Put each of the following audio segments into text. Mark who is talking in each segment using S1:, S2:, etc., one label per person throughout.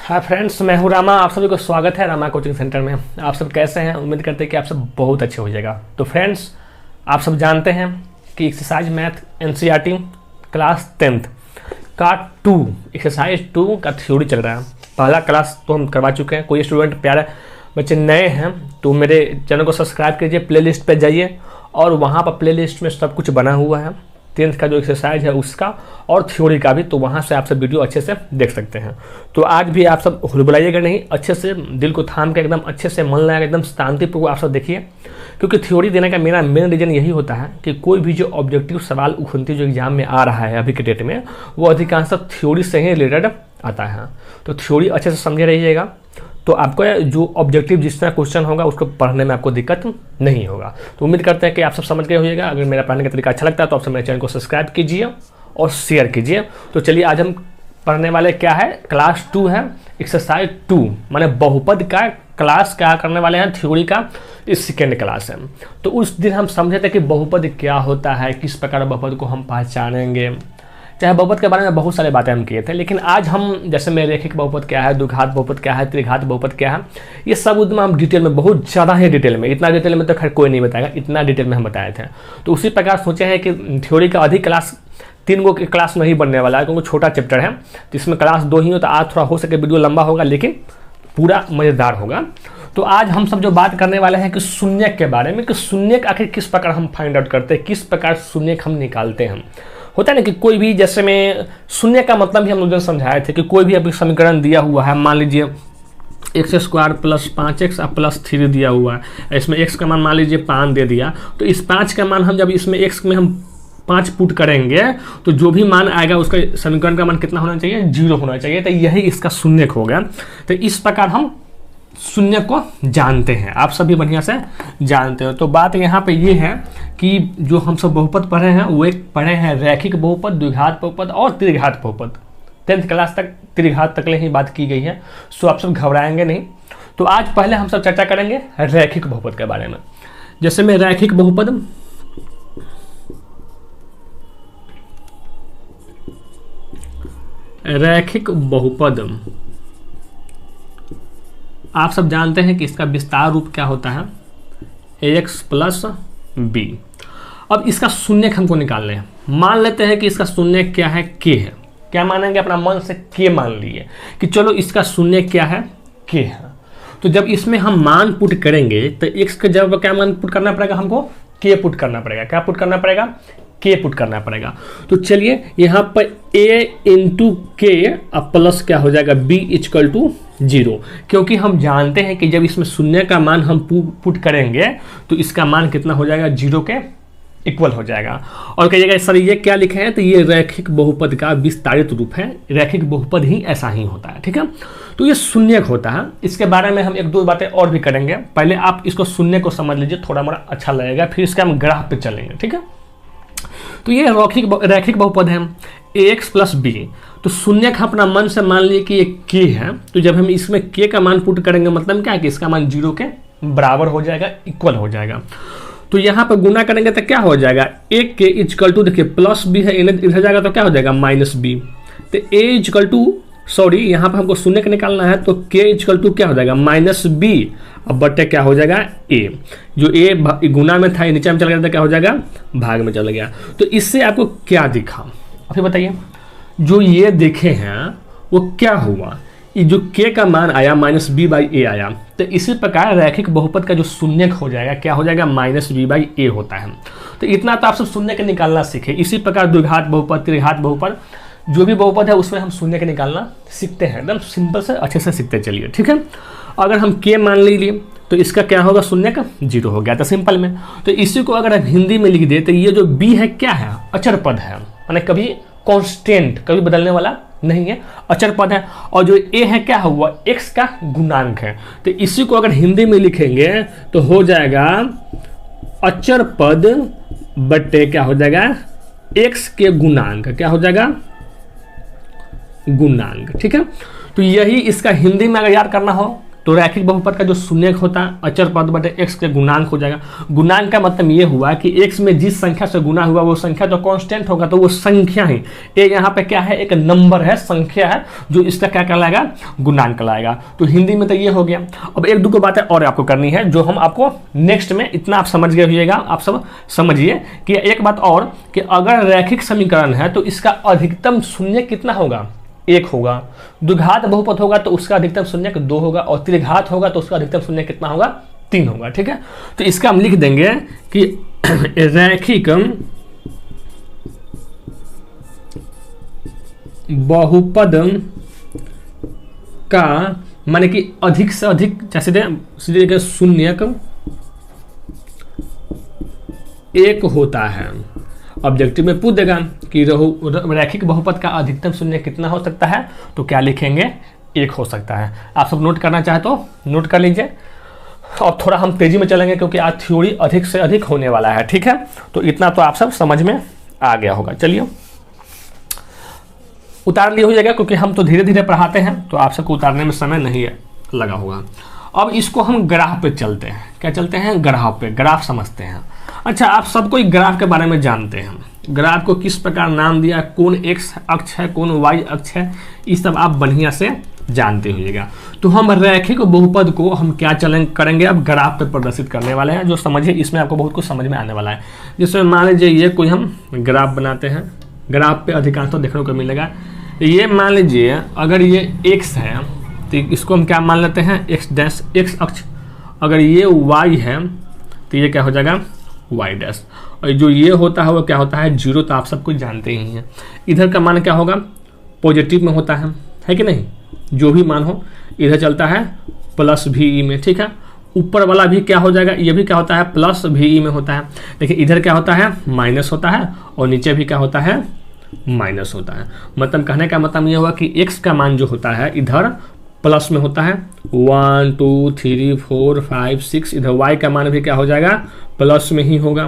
S1: Hi friends, मैं हूँ रामा। आप सभी को स्वागत है रामा कोचिंग सेंटर में। आप सब कैसे हैं? उम्मीद करते हैं कि आप सब बहुत अच्छे हो जाएगा। तो फ्रेंड्स, आप सब जानते हैं कि exercise math NCERT class 10th का 2 एक्सरसाइज 2 का थ्योरी चल रहा है। पहला क्लास तो हम करवा चुके हैं। कोई स्टूडेंट प्यारे बच्चे नए हैं तो मेरे चैनल को सब्सक्राइब कीजिए, प्लेलिस्ट पे जाइए और वहाँ पर प्लेलिस्ट में सब कुछ बना हुआ है। 10th का जो एक्सरसाइज है उसका और थ्योरी का भी, तो वहाँ से आप सब वीडियो अच्छे से देख सकते हैं। तो आज भी आप सब हुलबुलाइएगा नहीं, अच्छे से दिल को थाम के एकदम अच्छे से मन लगाकर एकदम शांतिपूर्वक आप सब देखिए, क्योंकि थ्योरी देने का मेरा मेन रीजन यही होता है कि कोई भी जो ऑब्जेक्टिव सवाल उखनती जो एग्जाम में आ रहा है अभी के डेट में, वो अधिकांश थ्योरी से ही रिलेटेड आता है। तो थ्योरी अच्छे से समझे रहिएगा, तो आपको जो ऑब्जेक्टिव जिस तरह क्वेश्चन होगा उसको पढ़ने में आपको दिक्कत नहीं होगा। तो उम्मीद करते हैं कि आप सब समझ गए होइएगा। अगर मेरा पढ़ने का तरीका अच्छा लगता है तो आप सब मेरे चैनल को सब्सक्राइब कीजिए और शेयर कीजिए। तो चलिए, आज हम पढ़ने वाले क्या है, क्लास 2 है, एक्सरसाइज 2 माने बहुपद का क्लास क्या करने वाले हैं, थ्योरी का इस सेकेंड क्लास है। तो उस दिन हम समझे थे कि बहुपद क्या होता है, किस प्रकार बहुपद को हम पहचानेंगे। चाहे बहुपद के बारे में बहुत सारे बातें हम किए थे, लेकिन आज हम जैसे में रेखिक बहुपद क्या है, द्विघात बहुपद क्या है, त्रिघात बहुपद क्या है, ये सब उतना हम डिटेल में, बहुत ज़्यादा ही डिटेल में, इतना डिटेल में तो खैर कोई नहीं बताएगा, इतना डिटेल में हम बताए थे। तो उसी प्रकार सोचे हैं कि थ्योरी का अधिक क्लास 3 गो क्लास नहीं बनने वाला है, क्योंकि छोटा चैप्टर है, तो इसमें क्लास 2 ही हो, तो आज थोड़ा हो सके वीडियो लंबा होगा लेकिन पूरा मज़ेदार होगा। तो आज हम सब जो बात करने वाले हैं कि शून्यक के बारे में, कि शून्यक आखिर किस प्रकार हम फाइंड आउट करते हैं, किस प्रकार शून्यक हम निकालते हैं। होता है ना कि कोई भी, जैसे में शून्य का मतलब भी हम लोगों ने समझाए थे कि कोई भी अभी समीकरण दिया हुआ है, मान लीजिए x² + 5x + 3 दिया हुआ है, इसमें x का मान मान लीजिए 5 दे दिया, तो इस 5 का मान हम जब इसमें x में हम 5 पुट करेंगे तो जो भी मान आएगा उसका समीकरण का मान कितना होना चाहिए, 0 होना चाहिए। तो यही इसका शून्यक हो गया। तो इस प्रकार हम शून्य को जानते हैं, आप सभी बढ़िया से जानते हो। तो बात यहाँ पे ये है कि जो हम सब बहुपद पढ़े हैं वो एक पढ़े हैं रैखिक बहुपद, द्विघात बहुपद और त्रिघात बहुपद। 10th क्लास तक त्रिघात तक ही बात की गई है, सो आप सब घबराएंगे नहीं। तो आज पहले हम सब चर्चा करेंगे रैखिक बहुपद के बारे में। जैसे में रैखिक बहुपद, रैखिक बहुपद आप सब जानते हैं कि इसका विस्तार रूप क्या होता है, ax + b। अब इसका शून्यक हमको निकालना है। मान लेते हैं कि इसका शून्यक क्या है, k है। क्या मानेंगे, अपना मन से k मान लिए कि चलो इसका शून्यक क्या है, k है। तो जब इसमें हम मान पुट करेंगे तो x के जगह क्या मान पुट करना पड़ेगा, हमको k पुट करना पड़ेगा। क्या पुट करना पड़ेगा, k पुट करना पड़ेगा। तो चलिए यहाँ पर a × k अब प्लस क्या हो जाएगा, b = 0, क्योंकि हम जानते हैं कि जब इसमें शून्य का मान हम पुट करेंगे तो इसका मान कितना हो जाएगा, 0 के इक्वल हो जाएगा। और कहिएगा सर ये क्या लिखे हैं, तो ये रैखिक बहुपद का विस्तारित रूप है। रैखिक बहुपद ही ऐसा ही होता है, ठीक है। तो ये शून्यक होता है, इसके बारे में हम 1-2 बातें और भी करेंगे। पहले आप इसको शून्य को समझ लीजिए, थोड़ा मोड़ा अच्छा लगेगा, फिर इसके हम ग्राफ पे चलेंगे, ठीक है। तो ये रैखिक बहुपद है ax + b। तो शून्य का अपना मन से मान लिए कि ये k है, तो जब हम इसमें k का मान पुट करेंगे मतलब क्या है कि इसका मान 0 के बराबर हो जाएगा, इक्वल हो जाएगा। तो यहाँ पर गुना करेंगे तो क्या हो जाएगा, a = देखिए +b है, इधर जाएगा तो क्या हो जाएगा -b। तो a यहाँ पर हमको शून्य का निकालना है, तो k = क्या हो जाएगा, -b। अब बटे क्या हो जाएगा, a। जो a गुना में था ये नीचे में चला गया तो क्या हो जाएगा, भाग में चला गया। तो इससे आपको क्या दिखा, अभी बताइए। जो ये देखे हैं वो क्या हुआ, ये जो k का मान आया -b/a आया। तो इसी प्रकार रैखिक बहुपद का जो शून्यक हो जाएगा क्या हो जाएगा, -b/a होता है। तो इतना तो आप सब शून्य के निकालना सीखे। इसी प्रकार द्विघात बहुपद, त्रिघात बहुपद, जो भी बहुपद है उसमें हम शून्य के निकालना सीखते हैं, एकदम सिंपल से अच्छे से सीखते चलिए, ठीक है। अगर हम k मान लीजिए तो इसका क्या होगा, शून्य का 0 हो गया था सिंपल में। तो इसी को अगर हम हिंदी में लिख दे तो ये जो b है क्या है, अचर पद है, माने कभी कांस्टेंट, कभी बदलने वाला नहीं है, अचर पद है। और जो a है क्या हुआ, x का गुणांक है। तो इसी को अगर हिंदी में लिखेंगे तो हो जाएगा अचर पद बटे क्या हो जाएगा, x के गुणांक, क्या हो जाएगा, गुणांक, ठीक है। तो यही इसका हिंदी में अगर याद करना हो तो रैखिक बहुपद का जो शून्यक होता है अचर पद बटे x के गुणांक हो जाएगा। गुणांक का मतलब ये हुआ कि x में जिस संख्या से गुना हुआ वो संख्या तो कांस्टेंट होगा, तो वो संख्या ही ये यहाँ पे क्या है, एक नंबर है, संख्या है, जो इसका क्या कहलाएगा, गुणांक कहलाएगा। तो हिंदी में तो ये हो गया। अब एक दो बातें और आपको करनी है जो हम आपको नेक्स्ट में, इतना आप समझ गए होइएगा, आप सब समझिए कि एक बात और कि अगर रैखिक समीकरण है तो इसका अधिकतम शून्य कितना होगा, 1 होगा। द्विघात बहुपद होगा तो उसका अधिकतम शून्यक 2 होगा, और त्रिघात होगा तो उसका अधिकतम शून्य कितना होगा, 3 होगा। ठीक है, तो इसका हम लिख देंगे कि रैखिक बहुपद का माने कि अधिक से अधिक, जैसे शून्यक 1 होता है। ऑब्जेक्टिव में पूछ देगा कि रैखिक बहुपद का अधिकतम शून्य कितना हो सकता है, तो क्या लिखेंगे, 1 हो सकता है। आप सब नोट करना चाहे तो नोट कर लीजिए। और थोड़ा हम तेजी में चलेंगे क्योंकि आज थ्योरी अधिक से अधिक होने वाला है। ठीक है, तो इतना तो आप सब समझ में आ गया होगा। चलिए उतार लिए हो जाएगा, क्योंकि हम तो धीरे धीरे पढ़ाते हैं तो आप सबको उतारने में समय नहीं लगा होगा। अब इसको हम ग्राफ पे चलते हैं। क्या चलते हैं, ग्राफ पे, ग्राफ समझते हैं। अच्छा, आप सब कोई ग्राफ के बारे में जानते हैं, ग्राफ को किस प्रकार नाम दिया, कौन एक्स अक्ष है, कौन वाई अक्ष है, ये सब आप बढ़िया से जानते होइएगा। तो हम रैखिक बहुपद को हम क्या करेंगे, अब ग्राफ पे प्रदर्शित करने वाले हैं, जो समझिए इसमें आपको बहुत कुछ समझ में आने वाला है। जिसमें मान लीजिए ये कोई हम ग्राफ बनाते हैं, ग्राफ पे अधिकांश तो देखने को मिलेगा। ये मान लीजिए अगर ये x है तो इसको हम क्या मान लेते हैं, x डैश, x अक्ष। अगर ये y है तो ये क्या हो जाएगा, y डैश। और जो ये होता है वो क्या होता है, 0, तो आप सब कुछ जानते ही हैं। इधर का मान क्या होगा, पॉजिटिव में होता है कि नहीं, जो भी मान हो इधर चलता है प्लस VE में। ठीक है, ऊपर वाला भी क्या हो जाएगा, ये भी क्या होता है, प्लस VE में होता है। देखिए इधर क्या होता है, माइनस होता है, और नीचे भी क्या होता है, माइनस होता है। मतलब कहने का मतलब ये हुआ कि x का मान जो होता है इधर प्लस में होता है, 1 2 3 4 5 6। इधर y का मान भी क्या हो जाएगा, प्लस में ही होगा,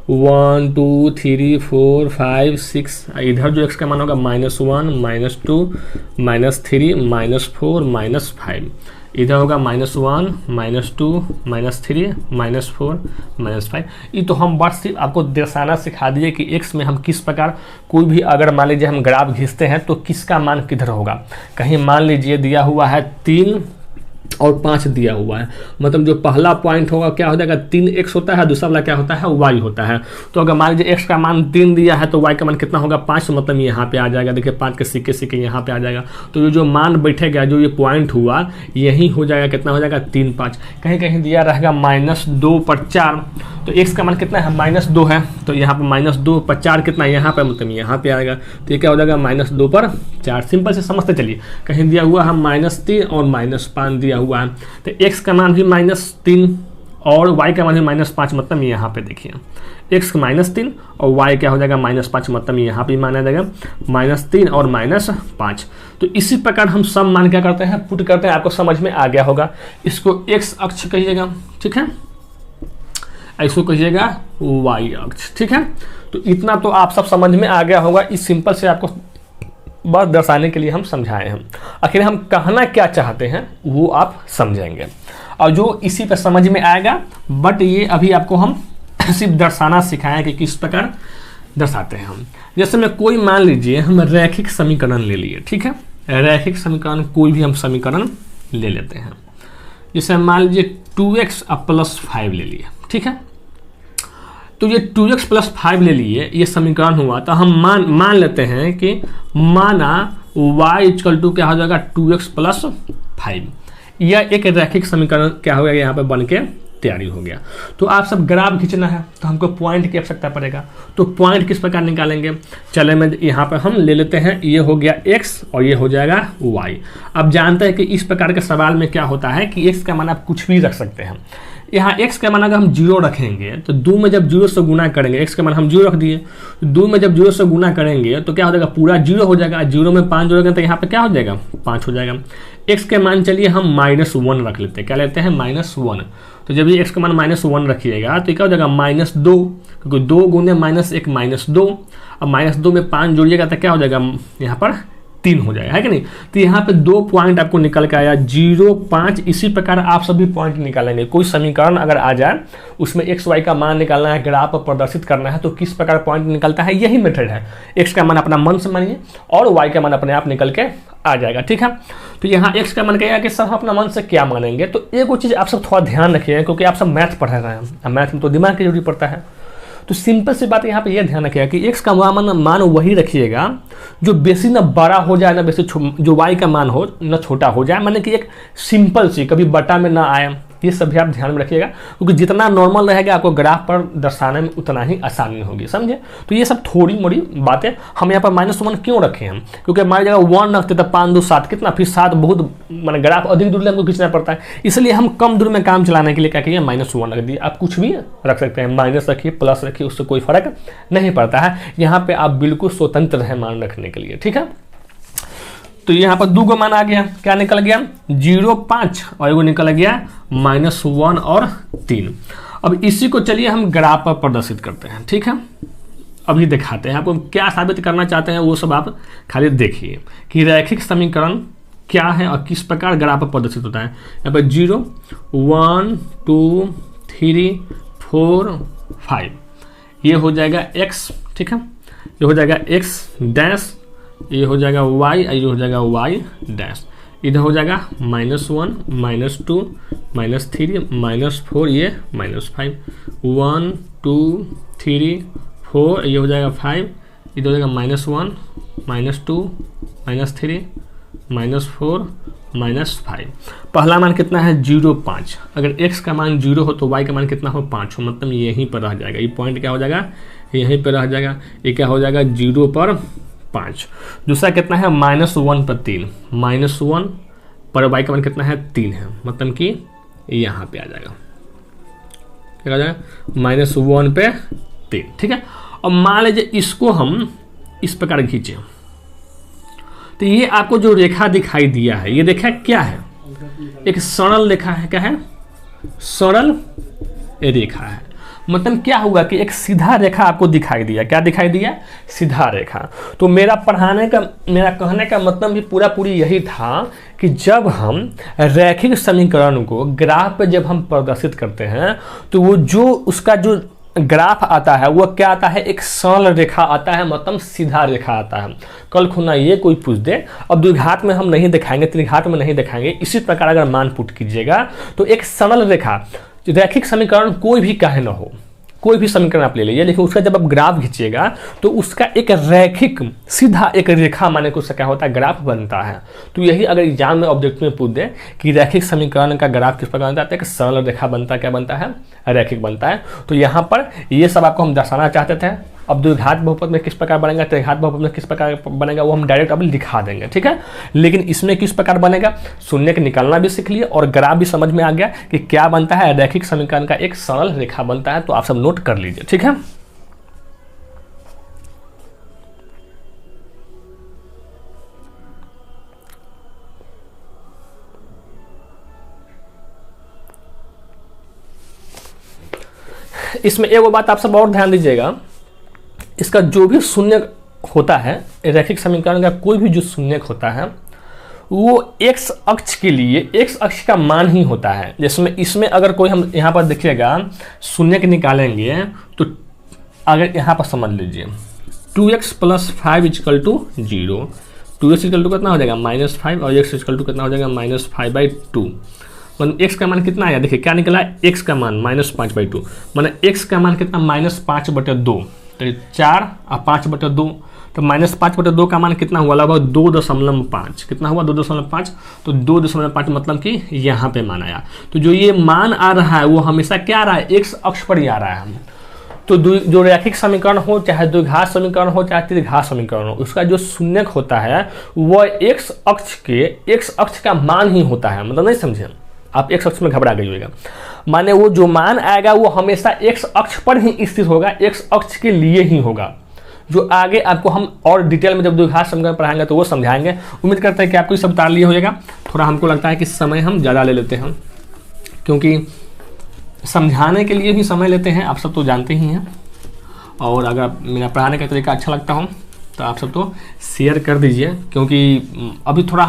S1: 1 2 3 4 5 6। इधर जो x का मान होगा -1 -2 -3 -4 -5। इधर होगा -1 -2 -3 -4 -5। ये तो हम बस सिर्फ आपको दर्शाना सिखा दिए कि x में हम किस प्रकार कोई भी, अगर मान लीजिए हम ग्राफ खींचते हैं तो किसका मान किधर होगा। कहीं मान लीजिए दिया हुआ है 3 और 5 दिया हुआ है, मतलब जो पहला पॉइंट होगा क्या हो जाएगा, 3x होता है, दूसरा वाला क्या होता है, y होता है। तो अगर मान लीजिए x का मान 3 दिया है तो y का मान कितना होगा, 5, मतलब यहाँ पे आ जाएगा। देखिए 5 के सिक्के सिक्के यहाँ पे आ जाएगा, तो ये जो मान बैठेगा, जो ये पॉइंट हुआ यही हो जाएगा, कितना हो जाएगा, 3 5। कहीं कहीं दिया रहेगा -2 पर 4, तो x का मान कितना है, -2 है, तो यहाँ पर -2 पर 4 कितना है, यहाँ पर मतलब यहाँ पे आएगा। तो ये क्या हो जाएगा, -2 पर 4। सिंपल से समझते चलिए। कहीं दिया हुआ है -3 और -5 दिया हुआ है, तो x का मान भी -3 और y का मान भी -5, मतलब यहाँ पे देखिए x -3 और y क्या हो जाएगा, -5, मतलब यहाँ पे माना जाएगा -3 और -5। तो इसी प्रकार हम सब मान क्या करते हैं, पुट करते हैं। आपको समझ में आ गया होगा। इसको x अक्ष कहिएगा, ठीक है, इसको कहिएगा y अक्ष। ठीक है, तो इतना तो आप सब समझ में आ गया होगा। इस सिंपल से आपको बस दर्शाने के लिए हम समझाए हैं। आखिर हम कहना क्या चाहते हैं वो आप समझेंगे, और जो इसी पे समझ में आएगा। बट ये अभी आपको हम सिर्फ दर्शाना सिखाएं कि किस प्रकार दर्शाते हैं हम। जैसे में कोई मान लीजिए हम रैखिक समीकरण ले लिए, ठीक है, रैखिक समीकरण कोई भी हम समीकरण ले लेते हैं। जैसे मान लीजिए 2x + 5 ले लिए, ठीक है। तो ये 2x + 5 ले लिए, ये समीकरण हुआ। तो हम मान लेते हैं कि माना y = क्या हो जाएगा, 2x + 5। यह एक रैखिक समीकरण क्या हो गया, यहाँ पे बन के तैयारी हो गया। तो आप सब ग्राफ खींचना है तो हमको पॉइंट की आवश्यकता पड़ेगा। तो पॉइंट किस प्रकार निकालेंगे, चले मैं यहाँ पे हम ले लेते हैं, ये हो गया x और ये हो जाएगा y। अब जानते हैं कि इस प्रकार के सवाल में क्या होता है कि x का मान आप कुछ भी रख सकते हैं। यहाँ x का मान अगर हम 0 रखेंगे तो 2 में जब 0 से गुना करेंगे, x का मान हम 0 रख दिए, तो 2 में जब 0 से गुना करेंगे तो क्या हो जाएगा, पूरा 0 हो जाएगा। 0 में 5 जोड़ेंगे तो यहाँ पे क्या हो जाएगा, 5 हो जाएगा। x के मान चलिए हम -1 रख लेते हैं। क्या लेते हैं, -1। तो जब ये x का मान -1 रखिएगा तो क्या हो जाएगा, -2, क्योंकि 2 गुने -1 -2। अब -2 में 5 जोड़िएगा तो क्या हो जाएगा, यहाँ पर 3 हो जाएगा, है कि नहीं। तो यहाँ पे 2 पॉइंट आपको निकल के आया 0, 5। इसी प्रकार आप सभी पॉइंट निकालेंगे। कोई समीकरण अगर आ जाए उसमें एक्स वाई का मान निकालना है, ग्राफ पर प्रदर्शित करना है, तो किस प्रकार पॉइंट निकलता है, यही मेथड है। एक्स का मान अपना मन से मानिए और वाई का मान अपने आप निकल के आ जाएगा, ठीक है। तो यहाँ एक्स का मान कहेगा कि सर हम अपना मन से क्या मानेंगे। तो एक वो चीज़ आप सब थोड़ा ध्यान रखिएगा, क्योंकि आप सब मैथ पढ़ रहे हैं, मैथ में तो दिमाग की जरूरी पड़ता है। तो सिंपल सी बात यहाँ पे ये ध्यान रखिएगा कि एक्स का मान वही रखिएगा जो बेसी ना बड़ा हो जाए ना बेसी, जो वाई का मान हो ना छोटा हो जाए, माने कि एक सिंपल सी, कभी बटा में ना आए। ये सब भी आप ध्यान में रखिएगा, क्योंकि जितना नॉर्मल रहेगा आपको ग्राफ पर दर्शाने में उतना ही आसानी होगी, समझे। तो ये सब थोड़ी मोड़ी बातें हम यहाँ पर -1 क्यों रखे हैं, क्योंकि हमारी जगह 1 रखते तो 5 2 7 कितना, फिर 7 बहुत मैंने ग्राफ अधिक दूर हमको खींचना पड़ता है। इसलिए हम कम दूर में काम चलाने के लिए क्या किए, -1 रख दिए। आप कुछ भी रख सकते हैं, माइनस रखिए, प्लस रखिए, उससे कोई फर्क नहीं पड़ता है। यहाँ पर आप बिल्कुल स्वतंत्र है मान रखने के लिए, ठीक है। तो यहाँ पर 2 मान आ गया, क्या निकल गया 0, 5 और एगो निकल गया -1 और 3। अब इसी को चलिए हम ग्राफ पर प्रदर्शित करते हैं, ठीक है। अभी दिखाते हैं आपको क्या साबित करना चाहते हैं, वो सब आप खाली देखिए कि रैखिक समीकरण क्या है और किस प्रकार ग्राफ पर प्रदर्शित होता है। यहाँ पर 0, 1, 2, 3, 4, 5 ये हो जाएगा x, ठीक है। ये हो जाएगा x डैश, ये हो जाएगा y, ये हो जाएगा y डैश, इधर हो जाएगा -1, -2, -3, -4, ये -5, 1, 2, 3, 4, ये हो जाएगा 5, इधर हो जाएगा -1, -2, -3, -4, -5। पहला मान कितना है 0, 5। अगर x का मान 0 हो तो y का मान कितना हो 5 हो, मतलब यहीं पर रह जाएगा। ये पॉइंट क्या हो जाएगा, यहीं पर रह जाएगा। ये क्या हो जाएगा 0 पर 5। दूसरा कितना है -1 पर 3, -1 पर y का मान कितना है 3 है, मतलब कि यहाँ पे आ जाएगा, क्या आ जाएगा -1 पे 3, ठीक है। अब मान लीजिए इसको हम इस प्रकार खींचे, तो ये आपको जो रेखा दिखाई दिया है, ये रेखा क्या है, एक सरल रेखा है। क्या है, सरल रेखा है। मतलब क्या होगा कि एक सीधा रेखा आपको दिखाई दिया। क्या दिखाई दिया, सीधा रेखा। तो मेरा कहने का मतलब भी पूरी यही था कि जब हम रैखिक समीकरण को ग्राफ पे जब हम प्रदर्शित करते हैं तो वो जो उसका जो ग्राफ आता है वो क्या आता है, एक सरल रेखा आता है, मतलब सीधा रेखा आता है। कल खुना ये कोई पूछ दे, अब द्विघात में हम नहीं दिखाएंगे, त्रिघात में नहीं दिखाएंगे, इसी प्रकार अगर मान पुट कीजिएगा तो एक सरल रेखा, रैखिक समीकरण कोई भी काहे ना हो, कोई भी समीकरण आप ले लीजिए, लेकिन उसका जब आप ग्राफ खींचिएगा तो उसका एक रैखिक सीधा एक रेखा माने को उसका क्या होता है, ग्राफ बनता है। तो यही अगर एग्जाम में ऑब्जेक्ट में पूछ दे कि रैखिक समीकरण का ग्राफ किस प्रकार बनता है, एक सरल रेखा बनता है, क्या बनता है, रैखिक बनता है। तो यहाँ पर ये सब आपको हम दर्शाना चाहते थे। अब द्विघात बहुपद में किस प्रकार बनेगा, त्रिघात बहुपद में किस प्रकार बनेगा, वो हम डायरेक्ट अब दिखा देंगे, ठीक है। लेकिन इसमें किस प्रकार बनेगा, शून्य के निकालना भी सीख लिए और ग्राफ भी समझ में आ गया कि क्या बनता है, रैखिक समीकरण का एक सरल रेखा बनता है। तो आप सब नोट कर लीजिए, ठीक है। इसमें एक बात आप सब और ध्यान दीजिएगा, इसका जो भी शून्य होता है, रैखिक समीकरण का कोई भी जो शून्य होता है वो x अक्ष के लिए x अक्ष का मान ही होता है। जिसमें इसमें अगर कोई हम यहाँ पर देखिएगा शून्य के निकालेंगे तो अगर यहाँ पर समझ लीजिए 2x + 5 = 0, 2x = कितना हो जाएगा -5 और x = कितना हो जाएगा -5/2। मतलब x का मान कितना आया, देखिए क्या निकला, x का मान -5/2, मतलब x का मान कितना -5/2, तो 4 और 5/2, तो -5/2 का मान कितना हुआ, लगभग 2.5। कितना हुआ 2.5, तो 2.5 मतलब कि यहाँ पे मान आया। तो जो ये मान आ रहा है वो हमेशा क्या आ रहा है, x अक्ष पर ही आ रहा है। तो जो रैखिक समीकरण हो, चाहे द्विघात समीकरण हो, चाहे त्रिघात समीकरण हो, उसका जो शून्यक होता है वह x अक्ष का मान ही होता है। मतलब नहीं समझे आप, x अक्ष में घबरा गई होगा, माने वो जो मान आएगा वो हमेशा x अक्ष पर ही स्थित होगा, x अक्ष के लिए ही होगा। जो आगे आपको हम और डिटेल में जब द्विघात समीकरण पढ़ाएंगे तो वो समझाएंगे। उम्मीद करते हैं कि आपको सब तार लिए होगा। थोड़ा हमको लगता है कि समय हम ज़्यादा ले लेते हैं, क्योंकि समझाने के लिए भी समय लेते हैं, आप सब तो जानते ही हैं। और अगर मेरा पढ़ाने का तरीका अच्छा लगता हो तो आप सब तो शेयर कर दीजिए, क्योंकि अभी थोड़ा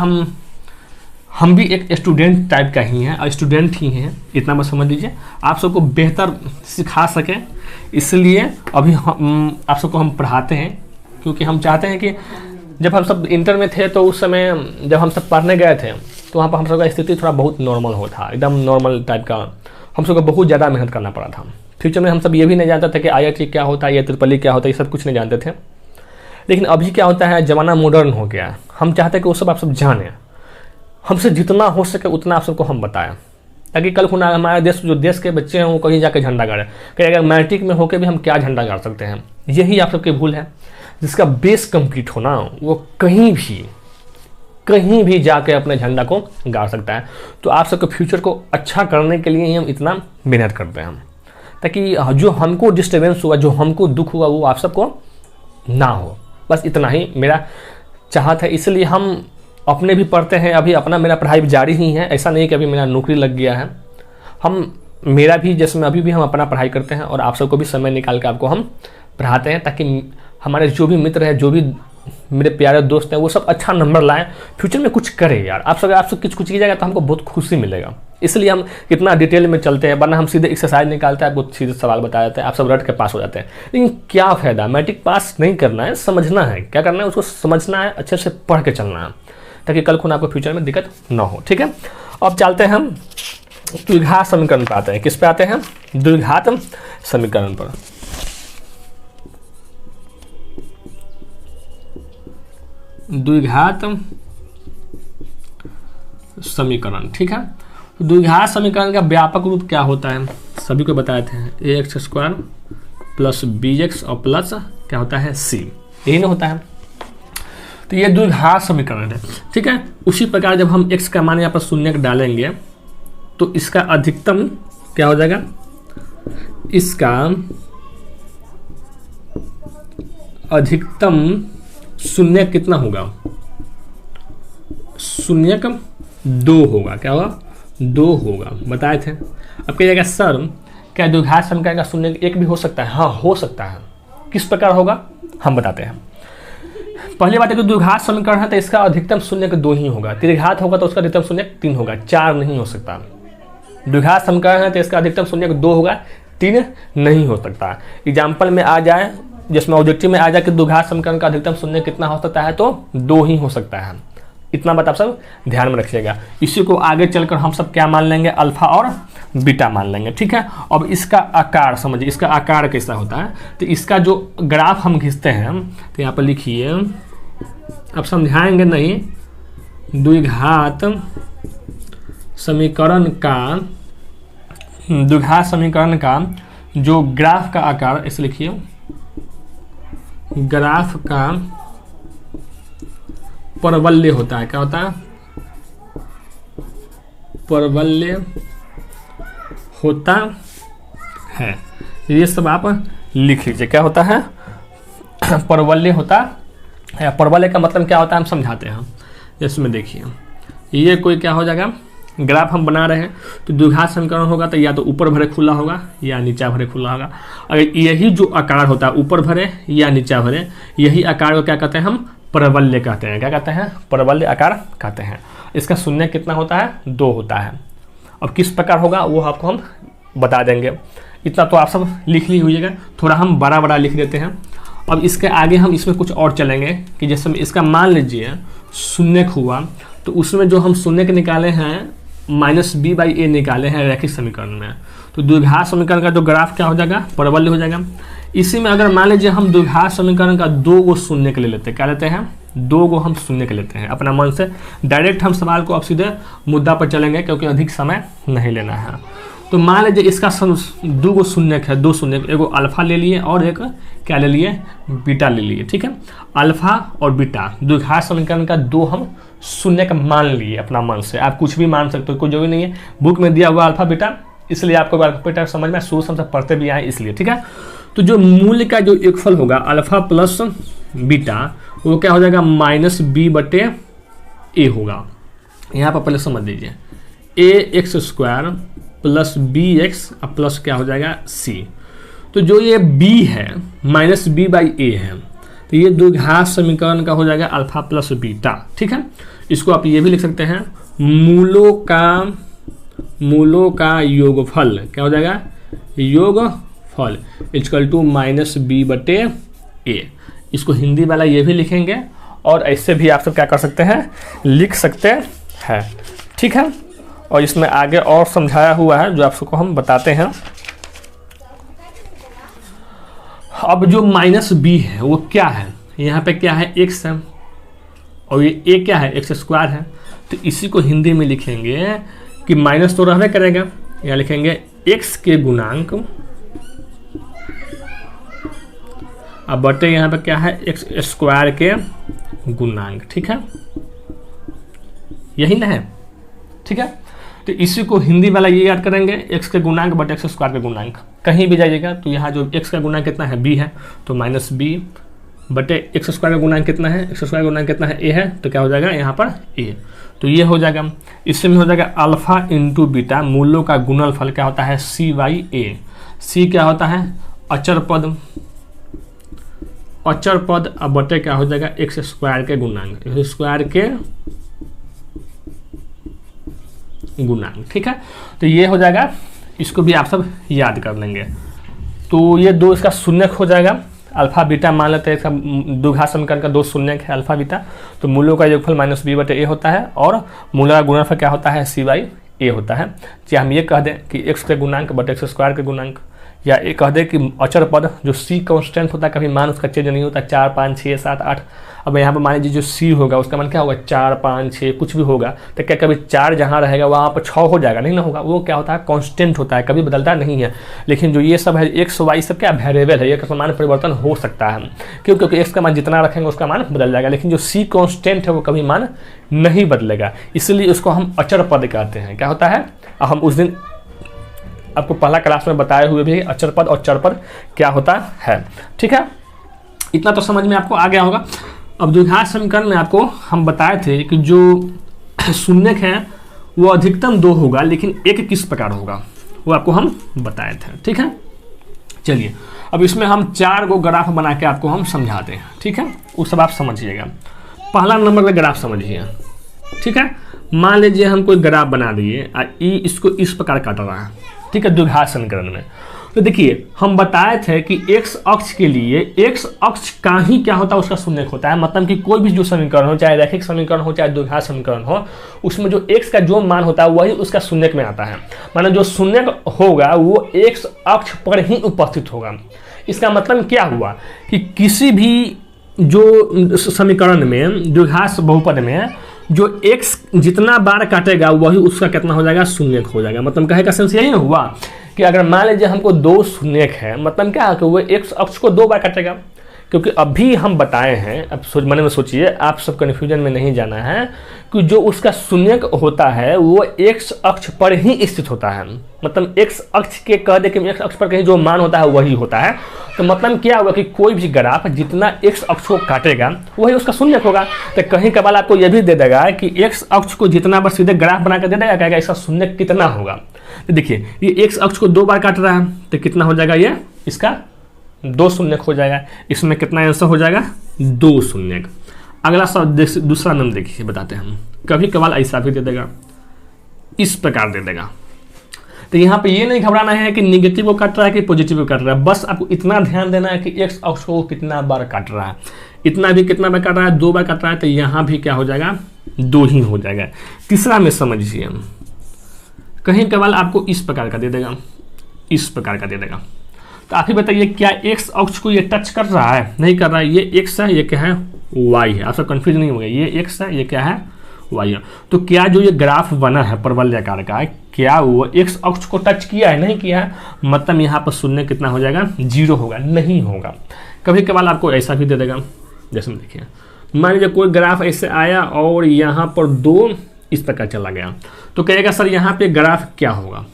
S1: हम भी एक स्टूडेंट टाइप का ही हैं और स्टूडेंट ही हैं, इतना बस समझ लीजिए। आप सबको बेहतर सिखा सकें इसलिए अभी आप सबको हम पढ़ाते हैं, क्योंकि हम चाहते हैं कि जब हम सब इंटर में थे तो उस समय जब हम सब पढ़ने गए थे तो वहाँ पर हम सबका स्थिति थोड़ा बहुत नॉर्मल हो था, एकदम नॉर्मल टाइप का। हम सबको बहुत ज़्यादा मेहनत करना पड़ा था। फ्यूचर में हम सब ये भी नहीं जानते थे कि IIT क्या होता है या ट्रिपल क्या होता है, ये सब कुछ नहीं जानते थे। लेकिन अभी क्या होता है, ज़माना मॉडर्न हो गया है। हम चाहते हैं कि वो सब आप सब जानें, हमसे जितना हो सके उतना आप सबको हम बताएं, ताकि कल खुना हमारे देश जो देश के बच्चे हैं वो कहीं जाकर झंडा गाड़े कि अगर मैट्रिक में होकर भी हम क्या झंडा गाड़ सकते हैं। यही आप सबकी भूल है। जिसका बेस कंप्लीट होना वो कहीं भी जाके अपने झंडा को गाड़ सकता है। तो आप सबके फ्यूचर को अच्छा करने के लिए ही हम इतना मेहनत करते हैं, ताकि जो हमको डिस्टर्बेंस हुआ, जो हमको दुख हुआ, वो आप सबको ना हो। बस इतना ही मेरा चाहत है। इसलिए हम अपने भी पढ़ते हैं, अभी अपना मेरा पढ़ाई जारी ही है। ऐसा नहीं कि अभी मेरा नौकरी लग गया है। मेरा भी जिसमें अभी भी हम अपना पढ़ाई करते हैं और आप सबको भी समय निकाल के आपको हम पढ़ाते हैं, ताकि हमारे जो भी मित्र हैं, जो भी मेरे प्यारे दोस्त हैं, वो सब अच्छा नंबर लाएं, फ्यूचर में कुछ करें यार। आप सब कुछ कीजिएगा तो हमको बहुत खुशी मिलेगा। इसलिए हम इतना डिटेल में चलते हैं, वरना हम सीधे एक्सरसाइज निकालते हैं, आपको सीधे सवाल बता देते हैं, आप सब रट के पास हो जाते हैं। लेकिन क्या फ़ायदा, मैट्रिक पास नहीं करना है, समझना है क्या करना है, उसको समझना है, अच्छे से पढ़ के चलना है, ताकि कल खुद आपको फ्यूचर में दिक्कत ना हो। ठीक है, अब चलते हैं हम द्विघात समीकरण पर आते हैं। किस पे आते हैं? द्विघात समीकरण पर। द्विघात समीकरण, ठीक है। द्विघात समीकरण का व्यापक रूप क्या होता है सभी को बताए थे, ax² प्लस bx और प्लस क्या होता है c, यही ना होता है। तो ये द्विघात समीकरण है, ठीक है। उसी प्रकार जब हम x का मान यहाँ पर शून्य डालेंगे तो इसका अधिकतम क्या हो जाएगा, इसका अधिकतम शून्य कितना होगा, शून्य कम 2 होगा। क्या होगा? 2 होगा, बताए थे। अब कहिएगा सर क्या द्विघात समीकरण का शून्य 1 भी हो सकता है? हाँ, हो सकता है। किस प्रकार होगा हम बताते हैं। पहली बात है कि द्विघात समीकरण है तो इसका अधिकतम शून्य 2 ही होगा। त्रिघात होगा तो उसका अधिकतम शून्य 3 होगा, 4 नहीं हो सकता। द्विघात समीकरण है तो इसका अधिकतम शून्य 2 होगा, 3 नहीं हो सकता। एग्जाम्पल में आ जाए, जिसमें ऑब्जेक्टिव में आ जाए कि द्विघात समीकरण का अधिकतम शून्य कितना हो सकता है, तो 2 ही हो सकता है। इतना बात आप सब ध्यान में रखिएगा। इसी को आगे चलकर हम सब क्या मान लेंगे, अल्फा और बीटा मान लेंगे, ठीक है। अब इसका आकार समझिए, इसका आकार कैसा होता है। तो इसका जो ग्राफ हम खींचते हैं, तो यहाँ पर लिखिए, अब समझाएंगे नहीं, द्विघात समीकरण का जो ग्राफ का आकार, इसे लिखिए, ग्राफ का परवलय होता है। क्या होता है? परवलय होता है। ये सब आप लिख लीजिए। क्या होता है? परवलय होता है। परवलय का मतलब क्या होता है हम समझाते हैं। इसमें देखिए, ये कोई क्या हो जाएगा, ग्राफ हम बना रहे हैं तो द्विघात समीकरण होगा तो या तो ऊपर भरे खुला होगा या नीचा भरे खुला होगा। अगर यही जो आकार होता है ऊपर भरे या नीचा भरे, यही आकार को क्या कहते हैं हम, परवलय कहते हैं। क्या कहते हैं? परवलय आकार कहते हैं। इसका शून्य कितना होता है? 2 होता है। अब किस प्रकार होगा वो आपको हम बता देंगे। इतना तो आप सब लिख ली हुईएगा, थोड़ा हम बड़ा बड़ा लिख देते हैं। अब इसके आगे हम इसमें कुछ और चलेंगे कि जैसे इसका मान लीजिए शून्य हुआ तो उसमें जो हम शून्य के निकाले हैं -b/a निकाले हैं रैखिक समीकरण में, तो द्विघात समीकरण का जो ग्राफ क्या हो जाएगा, परवलय हो जाएगा। इसी में अगर मान लीजिए हम द्विघात समीकरण का 2 गो शून्य के ले लेते हैं, क्या लेते हैं, 2 गो हम शून्य के लेते हैं अपना मन से। डायरेक्ट हम सवाल को अब सीधे मुद्दा पर चलेंगे क्योंकि अधिक समय नहीं लेना है। तो मान लीजिए इसका 2 गो शून्य है, 2 शून्य, एगो अल्फा ले लिए और एक क्या ले लिए, बीटा ले लिए, ठीक है। अल्फा और बीटा द्विघात समीकरण का 2 हम शून्य का मान लिए अपना मन से। आप कुछ भी मान सकते हो, कोई जो भी नहीं है। बुक में दिया हुआ अल्फा बीटा, इसलिए आपको अल्फा बीटा समझ में शुरू से हम सब पढ़ते भी आए इसलिए, ठीक है। तो जो मूल्य का जो योगफल होगा अल्फा प्लस बीटा, वो क्या हो जाएगा, -b/a होगा। यहाँ पर पहले समझ लीजिए, ax² प्लस bx प्लस क्या हो जाएगा c। तो जो ये b है -b/a है, तो ये द्विघात समीकरण का हो जाएगा अल्फा प्लस बीटा। ठीक है, इसको आप ये भी लिख सकते हैं मूलों का योगफल क्या हो जाएगा, योगफल इक्वल टू -b/a। इसको हिंदी वाला ये भी लिखेंगे और ऐसे भी आप सब क्या कर सकते हैं, लिख सकते हैं। ठीक है, और इसमें आगे और समझाया हुआ है जो आप सबको हम बताते हैं। अब जो -b है वो क्या है, यहाँ पे क्या है, x है, और ये a क्या है, x² है। तो इसी को हिंदी में लिखेंगे कि माइनस तो रहने करेगा, यहाँ लिखेंगे x के गुणांक, अब बटे यहाँ पे क्या है, x² के गुणांक। ठीक है, यही ना है। ठीक है, तो इसी को हिंदी वाला ये याद करेंगे, x के गुणांक बटे x² के गुणांक। कहीं भी जाइएगा तो यहाँ जो x का गुणांक कितना है, b है, तो -b बटे x² का गुणांक कितना है, x² का गुणांक कितना है, a है, तो क्या हो जाएगा यहाँ पर a। तो ये हो जाएगा, इसमें हो जाएगा अल्फा इंटू बीटा, मूलों का गुणनफल क्या होता है, c/a। c क्या होता है, अचर पद, अब बटे क्या हो जाएगा, x² के गुणांक, x² के गुणांक। ठीक है, तो ये हो जाएगा, इसको भी आप सब याद कर लेंगे। तो ये दो इसका शून्यक हो जाएगा, अल्फा बीटा मान लेते हैं, इसका द्विघात समीकरण का दो शून्यक है अल्फा बीटा। तो मूलों का योगफल -b/a होता है और मूलों का गुणनफल क्या होता है, c/a होता है। चाहे हम ये कह दें कि x के गुणांक बटे x² के गुणांक, या ये कह दें कि अचर पद जो c कांस्टेंट होता है, कभी मान उसका चेंज नहीं होता, 4 5 6 7 8। अब यहाँ पर मान लीजिए जो c होगा उसका मान क्या होगा, 4 5 6 कुछ भी होगा, तो क्या कभी 4 जहाँ रहेगा वहाँ पर 6 हो जाएगा, नहीं ना होगा, वो क्या होता है, कांस्टेंट होता है, कभी बदलता नहीं है। लेकिन जो ये सब है x y सब क्या वेरिएबल है, ये का मान परिवर्तन हो सकता है, क्यों, क्योंकि x का मान जितना रखेंगे उसका मान बदल जाएगा, लेकिन जो c कांस्टेंट है वो कभी मान नहीं बदलेगा, इसलिए उसको हम अचर पद कहते हैं। क्या होता है, हम उस दिन आपको पहला क्लास में बताए हुए भी अचर पद और चर पद क्या होता है। ठीक है, इतना तो समझ में आपको आ गया होगा। अब द्विघात समीकरण में आपको हम बताए थे कि जो शून्यक है वो अधिकतम 2 होगा, लेकिन एक किस प्रकार होगा वो आपको हम बताए थे। ठीक है, चलिए अब इसमें हम 4 गो ग्राफ बना के आपको हम समझाते हैं। ठीक है, वो सब आप समझिएगा। पहला नंबर का ग्राफ समझिए। ठीक है, मान लीजिए हम कोई ग्राफ बना दिए, इसको इस प्रकार काट रहा है। ठीक है, द्विघात समीकरण में तो देखिए हम बताए थे कि x अक्ष के लिए x अक्ष का ही क्या होता है, उसका शून्यक होता है। मतलब कि कोई भी जो समीकरण हो, चाहे रैखिक समीकरण हो चाहे द्विघात समीकरण हो, उसमें जो x का जो मान होता है वही उसका शून्यक में आता है। माने जो शून्यक होगा वो x अक्ष पर ही उपस्थित होगा। इसका मतलब क्या हुआ कि किसी भी जो समीकरण में द्विघात बहुपद में जो x जितना बार काटेगा वही उसका कितना हो जाएगा, शून्यक हो जाएगा। मतलब कहे का सेंस यही हुआ कि अगर मान लीजिए हमको 2 शून्यक है, मतलब क्या है कि वो x अक्ष को 2 बार काटेगा, क्योंकि अभी हम बताए हैं, अब मन में सोचिए, आप सब कन्फ्यूजन में नहीं जाना है कि जो उसका शून्यक होता है वो x अक्ष पर ही स्थित होता है। मतलब x अक्ष के कह दे कि x अक्ष पर कहीं जो मान होता है वही होता है। तो मतलब क्या होगा कि कोई भी ग्राफ जितना x अक्ष को काटेगा वही उसका शून्यक होगा। तो कहीं कबाल आपको यह भी दे देगा कि x अक्ष को जितना बार सीधे ग्राफ बना कर दे देगा, कहेगा इसका शून्यक कितना होगा। तो देखिए ये x अक्ष को 2 बार काट रहा है, तो कितना हो जाएगा, ये इसका 2 शून्यक हो जाएगा। इसमें कितना आंसर हो जाएगा, 2 शून्यक। अगला सब दूसरा नंबर देखिए, बताते हैं हम। कभी कभार ऐसा भी दे देगा, इस प्रकार दे देगा। तो यहाँ पे ये नहीं घबराना है कि निगेटिव को काट रहा है कि पॉजिटिव को काट रहा है, बस आपको इतना ध्यान देना है कि x अक्ष को कितना बार काट रहा है। इतना भी कितना बार काट रहा है, 2 बार काट रहा है, तो यहाँ भी क्या हो जाएगा, 2 ही हो जाएगा। तीसरा में समझिए, कहीं कभार आपको इस प्रकार का दे देगा, इस प्रकार का दे देगा। तो आप ही बताइए क्या x अक्ष को ये टच कर रहा है, नहीं कर रहा है। ये x है, ये क्या है, y है। आपसे कंफ्यूज नहीं होगा, ये x है, ये क्या है, y है। तो क्या जो ये ग्राफ बना है परवलयाकार का, क्या वो x अक्ष को टच किया है, नहीं किया है। मतलब यहाँ पर शून्य कितना हो जाएगा, 0 होगा, नहीं होगा। कभी कभार आपको ऐसा भी दे देगा, जैसे देखिए मान लीजिए कोई ग्राफ ऐसे आया और यहाँ पर 2 इस प्रकार चला गया, तो कहेगा सर यहाँ पे ग्राफ क्या होगा,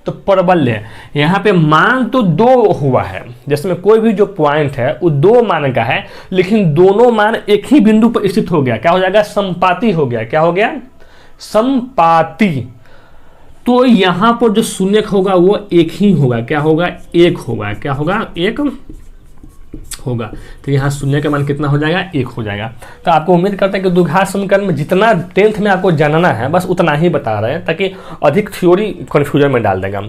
S1: तो परवलय है। यहाँ पे मान तो 2 हुआ है, जिसमें कोई भी जो पॉइंट है वो 2 मान का है, लेकिन दोनों मान एक ही बिंदु पर स्थित हो गया। क्या हो जाएगा, संपाती हो गया। क्या हो गया, संपाती। तो यहाँ पर जो शून्यक होगा वो 1 ही होगा। क्या होगा, 1 होगा। क्या होगा, 1 होगा। तो यहाँ शून्य का मान कितना हो जाएगा, 1 हो जाएगा। तो आपको उम्मीद करते हैं कि द्विघात समीकरण में जितना 10th में आपको जानना है बस उतना ही बता रहे हैं, ताकि अधिक थ्योरी कन्फ्यूजन में डाल देगा।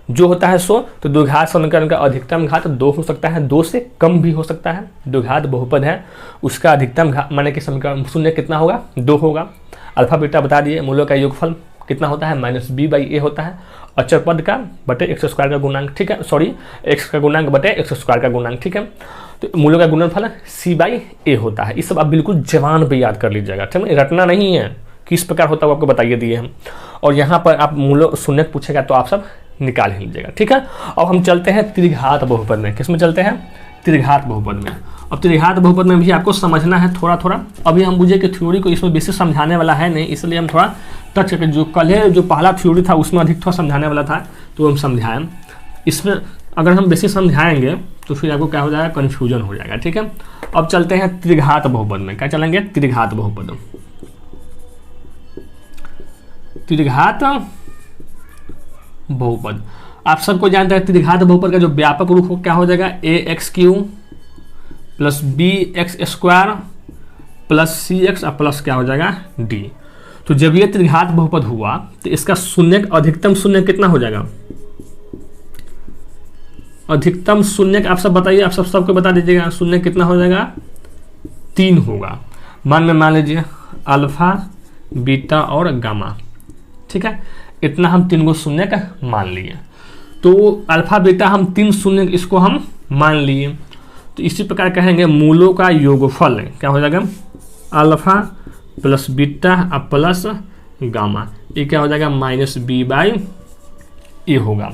S1: जो होता है सो, तो द्विघात समीकरण का अधिकतम घात 2 हो सकता है, 2 से कम भी हो सकता है। द्विघात बहुपद है उसका अधिकतम घात माने कि समीकरण शून्य कितना होगा, 2 होगा। अल्फा बीटा बता दिए, मूलों का योगफल कितना होता है, -b/a होता है। अचर पद का बटे x² का गुणांक, ठीक है, सॉरी x का गुणांक बटे x² का गुणांक, ठीक है। तो मूलों का गुणनफल c/a होता है। ये सब आप बिल्कुल जवान पे याद कर लीजिएगा, ठीक है, रटना नहीं है, किस प्रकार होता है वो आपको बताइए दिए हम। और यहाँ पर आप मूलों शून्य पूछेगा तो आप सब निकाल ही लीजिएगा, ठीक है। अब हम चलते हैं त्रिघात बहुपद में। किस में चलते हैं, त्रिघात बहुपद में। अब त्रिघात बहुपद में भी आपको समझना है थोड़ा थोड़ा। अभी हम बुझे कि थ्योरी को इसमें बेसिक समझाने वाला है नहीं, इसलिए हम थोड़ा टच करके, जो कल है जो पहला थ्योरी था उसमें अधिक थोड़ा समझाने वाला था तो हम समझाएं। इसमें अगर हम बेसिक समझाएंगे तो फिर आपको क्या हो जाएगा, कन्फ्यूजन हो जाएगा, ठीक है। अब चलते हैं त्रिघात बहुपद में। क्या चलेंगे, त्रिघात बहुपद। त्रिघात बहुपद आप सबको जानते हैं, त्रिघात बहुपद का जो व्यापक रूप हो क्या हो जाएगा, ax³ plus bx² plus cx और प्लस क्या हो जाएगा, d। तो जब ये त्रिघात बहुपद हुआ तो इसका शून्य अधिकतम शून्य कितना हो जाएगा, अधिकतम शून्य आप सब बताइए, आप सबको बता दीजिएगा, शून्य कितना हो जाएगा, 3 होगा। मान लीजिए अल्फा बीटा और गामा, ठीक है, इतना हम 3 को शून्य का मान लिए। तो अल्फा बीटा हम 3 शून्य इसको हम मान लिए। तो इसी प्रकार कहेंगे मूलों का योगफल क्या हो जाएगा, alpha plus beta plus gamma, ये क्या हो जाएगा, -b/a होगा।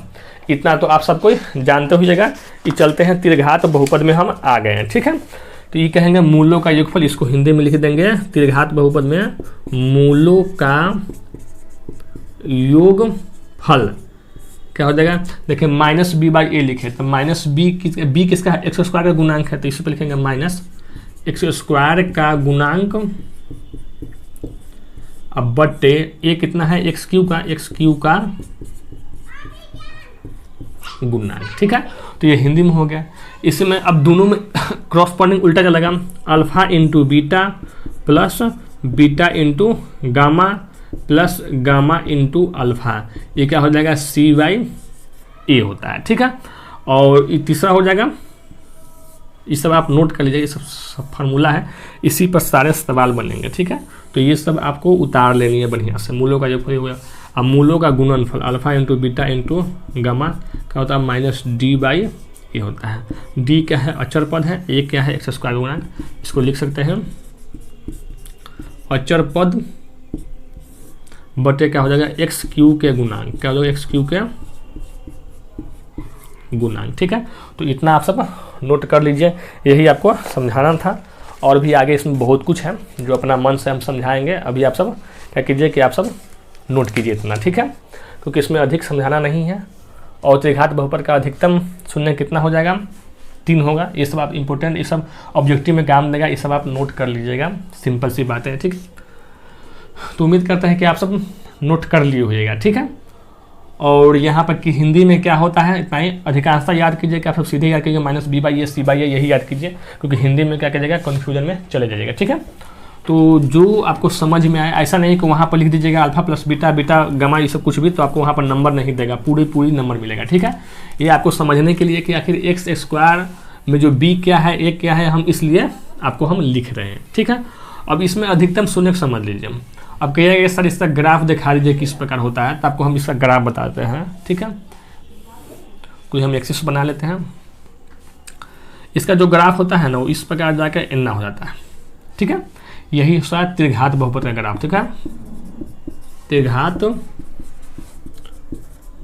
S1: इतना तो आप सबको जानते होइएगा। ये चलते हैं त्रिघात बहुपद में हम आ गए हैं, ठीक है। तो ये कहेंगे मूलों का योगफल, इसको हिंदी में लिख देंगे त्रिघात बहुपद में मूलों का योगफल क्या हो जाएगा, देखिए -b/a लिखे तो b किसका है, x² का गुणांक है, तो इसी पर लिखेंगे -x² का गुणांक अब बटे a कितना है, x³ का गुणांक, ठीक है। तो ये हिंदी में हो गया। इसमें अब दोनों में क्रॉसपोंडिंग उल्टा चलेगा, alpha into beta plus beta into gamma plus gamma into alpha, ये क्या हो जाएगा, c/a होता है, ठीक है। और ये तीसरा हो जाएगा, ये सब आप नोट कर लीजिए, ये सब फार्मूला है, इसी पर सारे सवाल बनेंगे, ठीक है। तो ये सब आपको उतार लेनी है बढ़िया से। मूलों का योगफल हो गया। अब मूलों का गुणनफल alpha into beta into gamma क्या होता है, -d/a होता है। d क्या है, अचर पद है, a क्या है, x² गुणांक, इसको लिख सकते हैं अचर पद बटे क्या हो जाएगा, x³ के गुणांक, क्या हो जाएगा, x³ के गुणांक, ठीक है। तो इतना आप सब नोट कर लीजिए, यही आपको समझाना था। और भी आगे इसमें बहुत कुछ है जो अपना मन से हम समझाएंगे। अभी आप सब क्या कीजिए कि आप सब नोट कीजिए इतना, ठीक है, क्योंकि इसमें अधिक समझाना नहीं है। और त्रिघात बहुपद का अधिकतम शून्य कितना हो जाएगा, 3 होगा। ये सब आप इंपॉर्टेंट, ये सब ऑब्जेक्टिव में काम देगा, ये सब आप नोट कर लीजिएगा, सिंपल सी बात है, ठीक। तो उम्मीद करते हैं कि आप सब नोट कर लिए होइएगा, ठीक है। और यहाँ पर कि हिंदी में क्या होता है इतना ही, अधिकांशता याद कीजिए कि आप सब सीधे याद कीजिए -b/a c/a यही याद कीजिए, क्योंकि हिंदी में क्या कीजिएगा, कन्फ्यूजन में चले जाइएगा, ठीक है। तो जो आपको समझ में आए, ऐसा नहीं कि वहाँ पर लिख दीजिएगा अल्फा प्लस बीटा गामा ये सब कुछ भी, तो आपको वहाँ पर नंबर नहीं देगा, पूरी नंबर मिलेगा, ठीक है। ये आपको समझने के लिए कि आखिर x² में जो b क्या है, a क्या है, हम इसलिए आपको हम लिख रहे हैं, ठीक है। अब इसमें अधिकतम शून्य समझ लीजिए। अब कहिएगा सर इसका ग्राफ दिखा दीजिए किस प्रकार होता है, तो आपको हम इसका ग्राफ बताते हैं, ठीक है। कोई हम एक्सिस बना लेते हैं। इसका जो ग्राफ होता है ना वो इस प्रकार जाकर एना हो जाता है, ठीक है। यही शायद त्रिघात बहुपद का ग्राफ, ठीक है। त्रिघात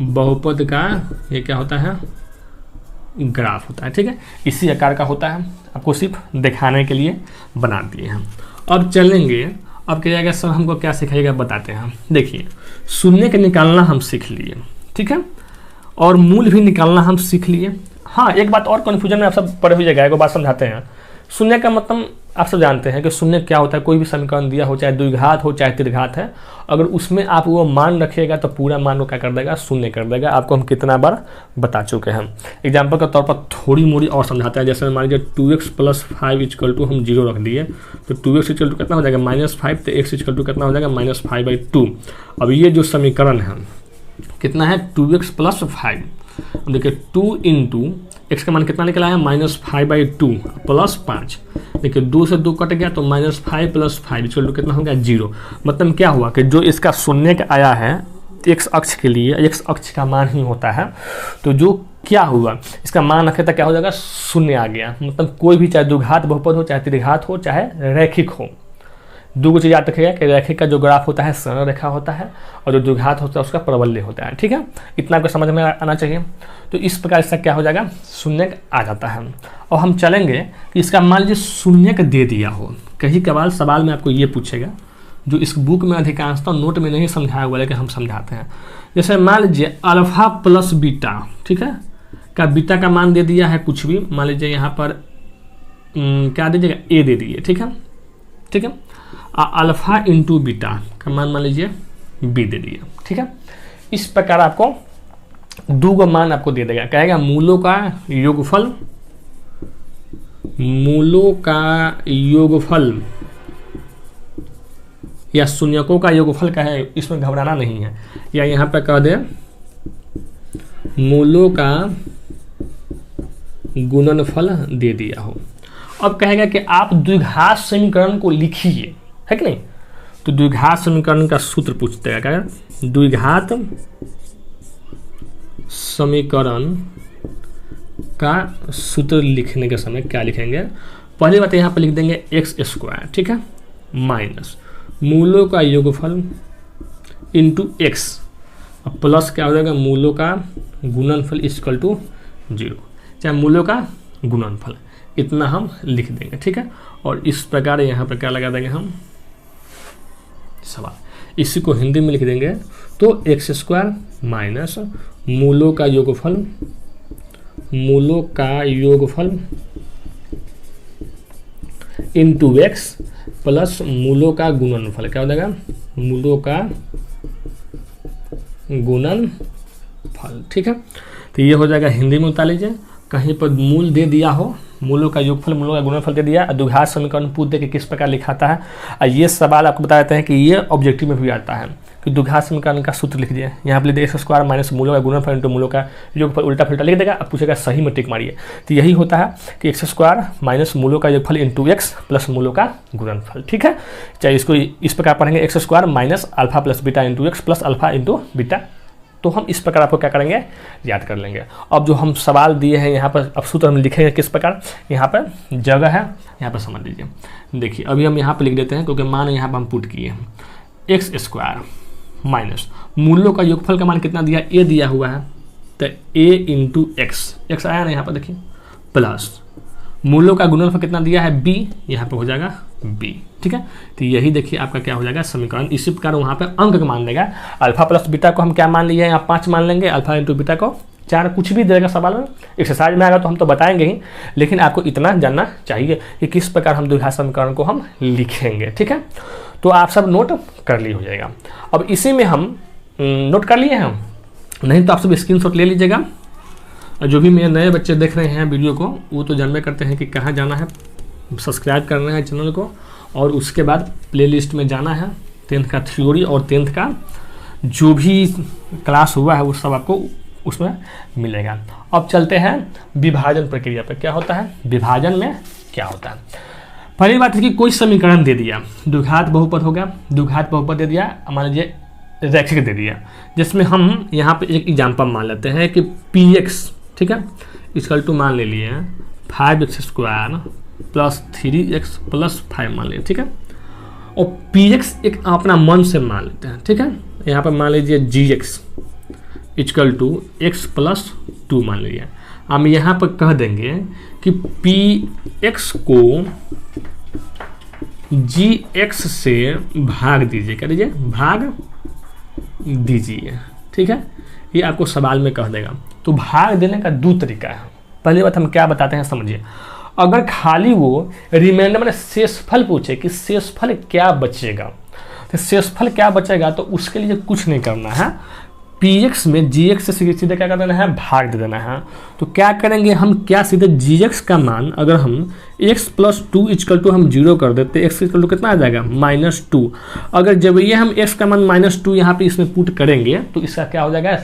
S1: बहुपद का ये क्या होता है, ग्राफ होता है, ठीक है। इसी आकार का होता है, आपको सिर्फ दिखाने के लिए बना दिए हैं। अब चलेंगे, अब क्या जाएगा सर हमको क्या सिखाइएगा बताते हैं। देखिए शून्य का निकालना हम सीख लिए, ठीक है, और मूल भी निकालना हम सीख लिए। हाँ, एक बात और कन्फ्यूजन में आप सब पढ़े हुए जगह, एक बात समझाते हैं। शून्य का मतलब आप सब जानते हैं कि शून्य क्या होता है, कोई भी समीकरण दिया हो, चाहे द्विघात हो चाहे त्रिघात है, अगर उसमें आप वो मान रखिएगा तो पूरा मान को क्या कर देगा, शून्य कर देगा। आपको हम कितना बार बता चुके हैं। एग्जाम्पल के तौर पर थोड़ी मोड़ी और समझाते हैं। जैसे मान लीजिए 2x + 5 = हम 0 रख दिए, तो 2x = कितना हो जाएगा, -5, तो x = कितना हो जाएगा, -5/2। अब ये जो समीकरण है कितना है, 2x + 5। देखिए 2 × x का मान कितना निकला है, -5/2 + 5। देखिए 2 से 2 कट गया तो -5 + 5 = कितना हो गया, 0। मतलब क्या हुआ कि जो इसका शून्य का आया है x अक्ष के लिए, x अक्ष का मान ही होता है, तो जो क्या हुआ, इसका मान रखे तो क्या हो जाएगा, शून्य आ गया। मतलब कोई भी चाहे द्विघात बहुपद हो, चाहे त्रिघात हो, चाहे रैखिक हो, दो चीज़ याद रखिएगा कि रैखिक का जो ग्राफ होता है सरल रेखा होता है, और जो द्विघात होता है उसका प्रबल्य होता है। ठीक है, इतना आपको समझ में आना चाहिए। तो इस प्रकार इसका क्या हो जाएगा, शून्य आ जाता है। और हम चलेंगे कि इसका मान लीजिए शून्य का दे दिया हो, कहीं कभार सवाल में आपको ये पूछेगा, जो इस बुक में अधिकांशतः नोट में नहीं समझाया हुआ, लेकिन हम समझाते हैं। जैसे मान लीजिए अल्फा + बीटा, ठीक है, का बीटा का मान दे दिया है कुछ भी, मान लीजिए यहाँ पर क्या दीजिएगा, ए दे दिए। ठीक है, ठीक है, अल्फा × बीटा का मान लीजिए बी दे दिया। ठीक है, इस प्रकार आपको दो मान आपको दे देगा, कहेगा मूलों का योगफल या शून्यकों का योगफल का है, इसमें घबराना नहीं है। या यहाँ पे कह दे मूलों का गुणनफल दे दिया हो। अब कहेगा कि आप द्विघात समीकरण को लिखिए, है कि नहीं। तो द्विघात समीकरण का सूत्र पूछते हैं, क्या द्विघात समीकरण का सूत्र लिखने के समय क्या लिखेंगे, पहली बात यहाँ पर लिख देंगे x², ठीक है, माइनस मूलों का योगफल इंटू x, प्लस क्या हो जाएगा, मूलों का गुणनफल = 0, चाहे मूलों का गुणनफल, इतना हम लिख देंगे। ठीक है, और इस प्रकार यहाँ पर क्या लगा देंगे हम, सवाल, इसी को हिंदी में लिख देंगे तो x² माइनस मूलों का योगफल इंटू x प्लस मूलों का गुणनफल, क्या हो जाएगा, मूलों का गुणनफल। ठीक है, तो ये हो जाएगा, हिंदी में उतार लीजिए। कहीं पर मूल दे दिया हो, मूलों का योगफल मूलों का गुणनफल दे दिया, द्विघात समीकरण पूछ दे कि किस प्रकार लिखाता है। और ये सवाल आपको बता देते हैं कि ये ऑब्जेक्टिव में भी आता है कि द्विघात समीकरण का सूत्र लिख दिए, यहाँ पर लिख दिए x² माइनस मूलों का गुणनफल इंटू मूलों का योगफल, उल्टा पुल्टा लिख देगा। अब पूछेगा सही में टिक मारिए। तो यही होता है कि x² माइनस मूलों का योगफल इंटू x प्लस मूलों का गुणनफल। ठीक है, चाहे इसको इस प्रकार पढ़ेंगे x² minus alpha plus beta into x plus alpha into beta, तो हम इस प्रकार आपको क्या करेंगे, याद कर लेंगे। अब जो हम सवाल दिए हैं यहाँ पर, अब सूत्र हम लिखेंगे किस प्रकार, यहाँ पर जगह है, यहाँ पर समझ लीजिए। देखिए अभी हम यहाँ पर लिख देते हैं, क्योंकि मान यहाँ पर हम पुट किए हैं x² माइनस मूलों का योगफल का मान कितना दिया, a दिया हुआ है, तो a × x आया ना यहाँ पर, देखिए, प्लस मूलों का गुणनफल कितना दिया है, b, यहाँ पर हो जाएगा b। ठीक है, तो यही देखिए आपका क्या हो जाएगा समीकरण। इसी प्रकार वहाँ पे अंक का मान देगा। अल्फा प्लस बीटा को हम क्या मान लिए हैं, यहाँ 5 मान लेंगे, अल्फा इंटू बीटा को 4, कुछ भी देगा सवाल में, एक्सरसाइज में आएगा तो हम तो बताएंगे ही, लेकिन आपको इतना जानना चाहिए कि किस प्रकार हम द्विघात समीकरण को हम लिखेंगे। ठीक है, तो आप सब नोट कर ली हो जाएगा। अब इसी में हम नोट कर लिए हम, नहीं तो आप सब स्क्रीनशॉट ले लीजिएगा। जो भी मेरे नए बच्चे देख रहे हैं वीडियो को, वो तो जानबे करते हैं कि कहाँ जाना है, सब्सक्राइब करना है चैनल को, और उसके बाद प्लेलिस्ट में जाना है। 10th का थ्योरी और 10th का जो भी क्लास हुआ है वो सब आपको उसमें मिलेगा। अब चलते हैं विभाजन प्रक्रिया पर। क्या होता है विभाजन में, क्या होता है, पहली बात है कि कोई समीकरण दे दिया, द्विघात बहुपद हो गया, द्विघात बहुपद दे दिया, मान लीजिए रैखिक दे दिया, जिसमें हम यहाँ पे एक एग्जाम्पल मान लेते हैं कि px, ठीक है, = मान ले लिए 5x² प्लस 3x प्लस 5 मान लिए। ठीक है, और px एक अपना मन से मान लेते हैं। ठीक है, यहाँ पर मान लीजिए gx = x प्लस 2 मान लीजिए। हम यहाँ पर कह देंगे कि px को gx से भाग दीजिए, क्या दीजिए, भाग दीजिए। ठीक है, ये आपको सवाल में कह देगा। तो भाग देने का 2 तरीका है। पहली बात हम क्या बताते हैं समझिए। अगर खाली वो रिमाइंडर मैंने शेषफल पूछे कि शेषफल क्या बचेगा, तो शेषफल क्या बचेगा, तो उसके लिए कुछ नहीं करना है, px में gx से सीधे क्या कर देना है, भाग दे देना है। तो क्या करेंगे हम, क्या सीधे gx का मान अगर हम x प्लस 2 इक्वल टू हम 0 कर देते, x इक्वल टू कितना आ जाएगा -2। अगर जब ये हम x का मान -2 यहाँ पे इसमें पुट करेंगे तो इसका क्या हो जाएगा,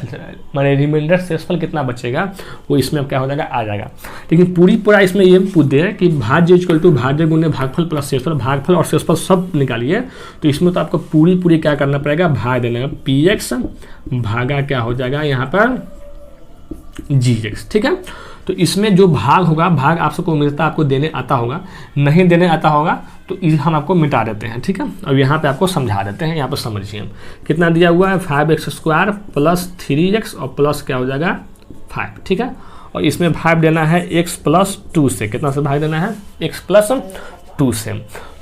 S1: माने रिमाइंडर शेषफल कितना बचेगा वो इसमें क्या हो जाएगा, आ जाएगा। लेकिन पूरा इसमें ये पूछ दे कि भाज्य इक्वल टू भाज्य गुणे भागफल प्लस शेषफल, भागफल और शेषफल सब निकालिए। तो इसमें तो आपको पूरी क्या करना पड़ेगा, भाग देना, px भागा क्या हो जाएगा यहाँ पर gx, ठीक है। तो इसमें जो भाग होगा, भाग आप सबको मिलता आपको देने आता होगा, नहीं देने आता होगा तो हम आपको मिटा देते हैं, ठीक है। अब यहाँ पे आपको समझा देते हैं, यहाँ पर समझिए कितना दिया हुआ है, 5x² प्लस 3x और प्लस क्या हो जाएगा 5, ठीक है। और इसमें भाग देना है x प्लस 2 से, कितना से भाग देना है, x प्लस 2 से।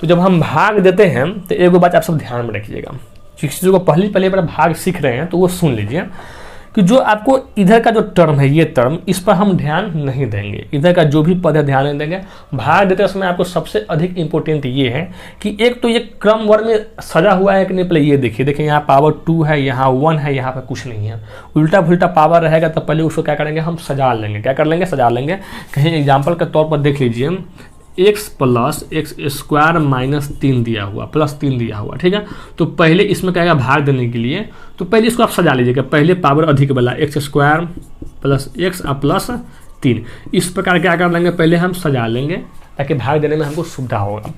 S1: तो जब हम भाग देते हैं तो एक बात आप सब ध्यान में रखिएगा, जिस चीज़ों को पहली बार भाग सीख रहे हैं तो वो सुन लीजिए कि जो आपको इधर का जो टर्म है, ये टर्म, इस पर हम ध्यान नहीं देंगे, इधर का जो भी पद है ध्यान नहीं देंगे। भाग देते समय आपको सबसे अधिक इंपॉर्टेंट ये है कि एक तो ये क्रम वर्ग में सजा हुआ है कि नहीं, पहले ये देखिए यहाँ पावर 2 है, यहाँ 1 है, यहाँ पर कुछ नहीं है, उल्टा फुल्टा पावर रहेगा तो पहले उसको क्या करेंगे, हम सजा लेंगे। क्या कर लेंगे, सजा लेंगे। कहीं एग्जाम्पल के तौर पर देख लीजिए, x प्लस x² माइनस 3 दिया हुआ, प्लस 3 दिया हुआ, ठीक है। तो पहले इसमें क्या भाग देने के लिए तो पहले इसको आप सजा लीजिएगा, पहले पावर अधिक वाला x² प्लस x प्लस 3, इस प्रकार क्या कर लेंगे, पहले हम सजा लेंगे ताकि भाग देने में हमको सुविधा होगा।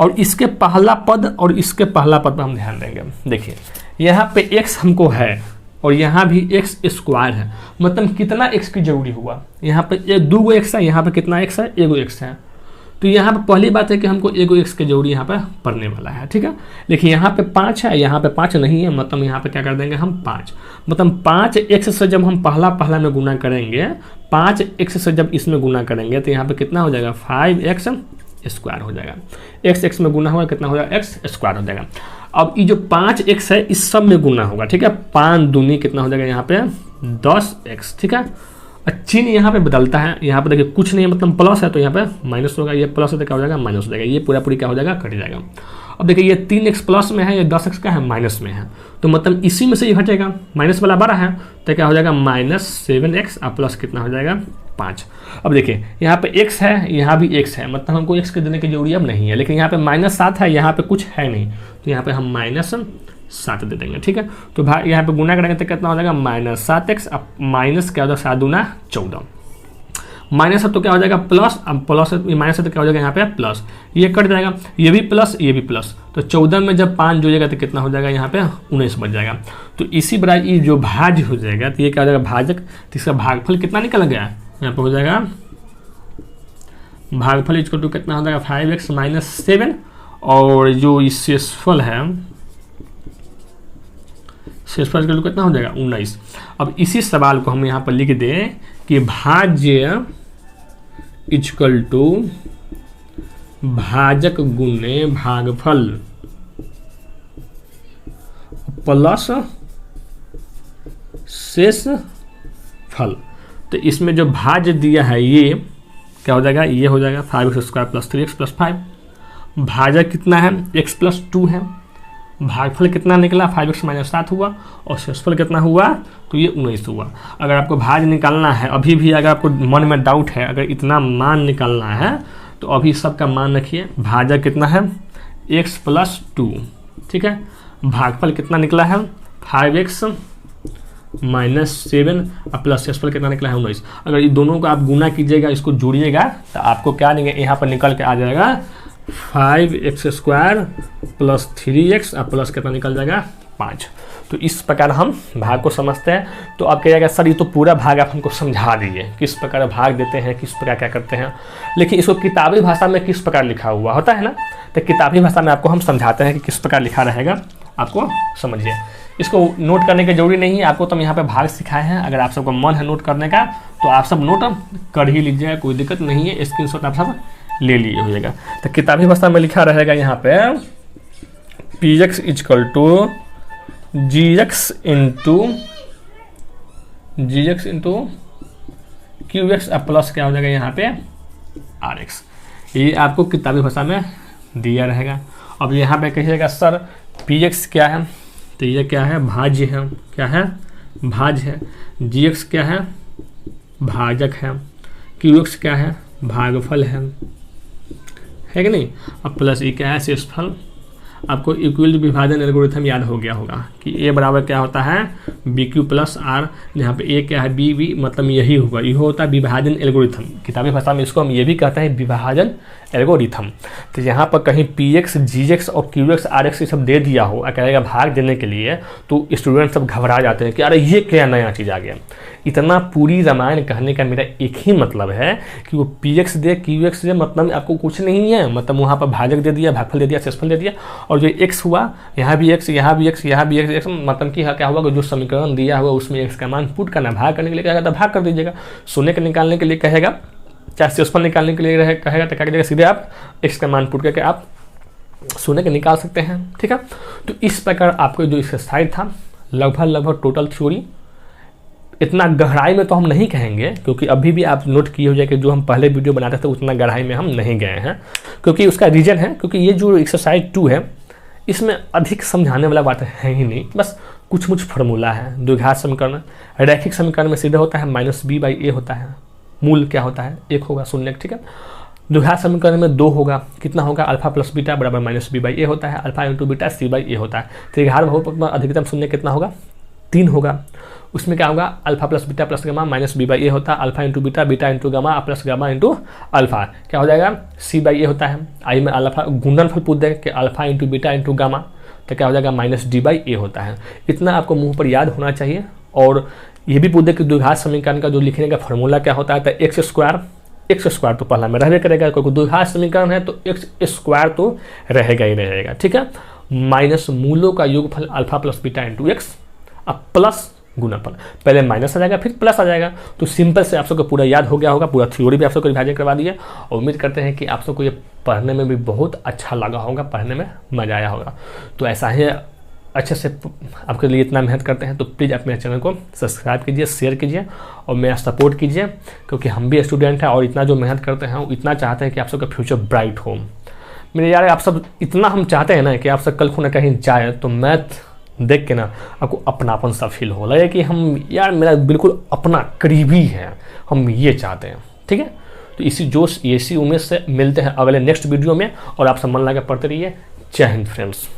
S1: और इसके पहला पद और इसके पहला पद पर हम ध्यान देंगे। देखिए यहाँ पे x हमको है और यहाँ भी x² है, मतलब कितना x की जरूरी हुआ, यहाँ पे 2 x है, यहाँ पे कितना x है, 1 x है। तो यहाँ पे पहली बात है कि हमको 1 x की जरूरी यहाँ पे पड़ने वाला है, ठीक है। देखिए यहाँ पे 5 है, यहाँ पे 5 नहीं है, मतलब यहाँ पे क्या कर देंगे हम 5, मतलब 5x से जब हम पहला में गुना करेंगे, 5x से जब इसमें गुना करेंगे तो यहाँ पे कितना हो जाएगा, 5x² हो जाएगा। x में गुना होगा कितना हो जाएगा, x² हो जाएगा। अब ये जो 5x है इस सब में गुना होगा, ठीक है, 5 दूनी कितना हो जाएगा यहाँ पे 10x, ठीक है। चिन्ह यहाँ पे बदलता है, यहाँ पे देखिए कुछ नहीं है, मतलब प्लस है तो यहाँ पे माइनस होगा, ये प्लस है तो क्या हो जाएगा, माइनस हो जाएगा, ये पूरी क्या हो जाएगा, कट जाएगा। अब देखिए ये 3x प्लस में है, ये 10x का है माइनस में है, तो मतलब इसी में से ये हटेगा, माइनस वाला बड़ा है तो क्या हो जाएगा -7x और प्लस कितना हो जाएगा 5। अब देखिए यहाँ पे x है, यहाँ भी x है, मतलब हमको x के देने की जरूरी अब नहीं है, लेकिन यहाँ पे -7 है, यहाँ पे कुछ है नहीं, तो यहाँ पे हम -7 दे देंगे, ठीक है। तो भाई यहाँ पे गुना करेंगे तो कितना हो जाएगा -7x, अब माइनस क्या हो जाएगा 7 दूना 14, माइनस है तो क्या हो जाएगा प्लस, अब प्लस माइनस है तो क्या हो जाएगा यहाँ पे प्लस, ये कट जाएगा, ये भी प्लस ये भी प्लस, तो 14 में जब 5 जुड़ेगा तो कितना हो जाएगा यहाँ पे 19 बच जाएगा। तो इसी बराबर ये जो भाज्य हो जाएगा तो ये क्या हो जाएगा भाजक, तो इसका भागफल कितना निकल गया, यहाँ पे हो जाएगा भागफल इक्वल टू कितना हो जाएगा 5x माइनस 7, और जो इस शेषफल है, शेषफल का कितना हो जाएगा 19। अब इसी सवाल को हम यहाँ पर लिख दें कि भाज्य इक्वल टू भाजक गुणे भागफल प्लस शेषफल। तो इसमें जो भाज्य दिया है ये क्या हो जाएगा, ये हो जाएगा 5x² प्लस 3x प्लस 5। भाजक कितना है, x प्लस 2 है, भागफल कितना निकला 5x माइनस 7 हुआ, और शेषफल कितना हुआ तो ये 19 हुआ। अगर आपको भाज्य निकालना है, अभी भी अगर आपको मन में डाउट है, अगर इतना मान निकालना है तो अभी सबका मान रखिए, भाजक कितना है x प्लस 2, ठीक है, भागफल कितना निकला है 5x माइनस 7 और प्लस शेषफल कितना निकला है 19। अगर ये दोनों को आप गुना कीजिएगा, इसको जोड़िएगा तो आपको क्या यहाँ पर निकल के आ जाएगा 5x² प्लस 3x और प्लस कितना निकल जाएगा 5। तो इस प्रकार हम भाग को समझते हैं। तो आप कहिएगा सर ये तो पूरा भाग आप हमको समझा दीजिए, किस प्रकार भाग देते हैं, किस प्रकार क्या करते हैं, लेकिन इसको किताबी भाषा में किस प्रकार लिखा हुआ होता है ना, तो किताबी भाषा में आपको हम समझाते हैं कि किस प्रकार लिखा रहेगा, आपको समझिए। इसको नोट करने की जरूरी नहीं है, आपको तो हम यहाँ पे भाग सिखाए हैं। अगर आप सबको मन है नोट करने का तो आप सब नोट कर ही लीजिएगा, कोई दिक्कत नहीं है, स्क्रीनशॉट आप सब ले लिए होइएगा। तो किताबी भाषा में लिखा रहेगा यहाँ पे px equal to gx into qx plus क्या हो जाएगा यहाँ पे rx। ये आपको किताबी भाषा में दिया रहेगा। अब यहाँ पे कहिएगा सर px क्या है, तो ये क्या है, भाज्य है, क्या है, भाज्य है। gx क्या है, भाजक है। qx क्या है, भागफल है कि नहीं। अब प्लस ई क्या है, शेषफल। आपको इक्विवेलेंट विभाजन एल्गोरिथम याद हो गया होगा कि ए बराबर क्या होता है, बी क्यू प्लस आर। यहाँ पे ए क्या है, बी बी, मतलब यही होगा, ये होता है विभाजन एल्गोरिथम। किताबी भाषा में इसको हम ये भी कहते हैं विभाजन एल्गोरिथम। तो यहाँ पर कहीं पी एक्स, जी एक्स और क्यू एक्स, आर एक्स ये सब दे दिया हो कहेगा भाग देने के लिए, तो स्टूडेंट सब घबरा जाते हैं कि अरे ये क्या नया चीज़ आ गया। इतना पूरी रामायण कहने का मेरा एक ही मतलब है कि वो पी एक्स दे, क्यू एक्स दे, मतलब आपको कुछ नहीं है, मतलब वहाँ पर भाजक दे दिया, भागफल दे दिया, शेषफल दे दिया, और जो एक्स हुआ यहाँ भी एक्स, यहाँ भी एक्स, यहाँ भी एक्स, मतलब कि क्या हुआ कि जो समीकरण दिया हुआ उसमें एक्स का मान पुट करना, भाग करने के लिए कहेगा तो भाग कर दीजिएगा, शून्य के निकालने के लिए कहेगा, चाहे शेषफल निकालने के लिए कहेगा तो क्या करिएगा, सीधे आप एक्स का मान पुट करके आप शून्य के निकाल सकते हैं। ठीक है, तो इस प्रकार आपको जो एक्सरसाइज था लगभग टोटल थ्योरी, इतना गहराई में तो हम नहीं कहेंगे क्योंकि अभी भी आप नोट किए हो जाए कि जो हम पहले वीडियो बनाते थे उतना गहराई में हम नहीं गए हैं, क्योंकि उसका रीजन है क्योंकि ये जो एक्सरसाइज 2 है इसमें अधिक समझाने वाला बात है ही नहीं, बस कुछ फार्मूला है। द्विघात समीकरण, रैखिक समीकरण में सीधा होता है -b/a होता है, मूल क्या होता है 1 होगा, शून्य। ठीक है, द्विघात समीकरण में 2 होगा, कितना होगा, अल्फा प्लस बीटा बराबर -b/a होता है, अल्फा इंटू बीटा c/a होता है। त्रिघात बहुपद में अधिकतम शून्य कितना होगा, 3 होगा, उसमें क्या होगा, alpha plus beta plus gamma -b/a होता है, alpha into beta, beta into gamma plus gamma into alpha, क्या हो जाएगा, c/a होता है। आई में अल्फा गुणनफल पूछ दे कि alpha into beta into gamma, तो क्या हो जाएगा, -d/a होता है। इतना आपको मुंह पर याद होना चाहिए। और ये भी पूछ दे कि द्विघात समीकरण का जो लिखने का फॉर्मूला क्या होता है, तो एक्स स्क्वायर तो पहला में रहने करेगा, क्योंकि द्विघात समीकरण है तो एक्स स्क्वायर तो रहेगा ही रहेगा। ठीक है, माइनस मूलों का योगफल alpha plus beta into x, अब प्लस गुणनफल, पहले माइनस आ जाएगा फिर प्लस आ जाएगा। तो सिंपल से आप सबको पूरा याद हो गया होगा, पूरा थ्योरी भी आप सबको रिवाइजन करवा दिया, और उम्मीद करते हैं कि आप सबको ये पढ़ने में भी बहुत अच्छा लगा होगा, पढ़ने में मजा आया होगा। तो ऐसा ही अच्छे से आपके लिए इतना मेहनत करते हैं तो प्लीज़ आप मेरे चैनल को सब्सक्राइब कीजिए, शेयर कीजिए और मेरा सपोर्ट कीजिए, क्योंकि हम भी स्टूडेंट हैं और इतना जो मेहनत करते हैं इतना चाहते हैं कि आप सबका फ्यूचर ब्राइट हो। मेरे यार आप सब इतना हम चाहते हैं ना कि आप सब कल को ना कहीं जाए तो मैथ देख के ना आपको अपनापन सा फील हो लगे कि हम यार मेरा बिल्कुल अपना करीबी है, हम ये चाहते हैं। ठीक है, तो इसी जोश इसी उम्मीद से मिलते हैं अगले नेक्स्ट वीडियो में, और आप सब मन लगा पढ़ते रहिए। जय हिंद फ्रेंड्स।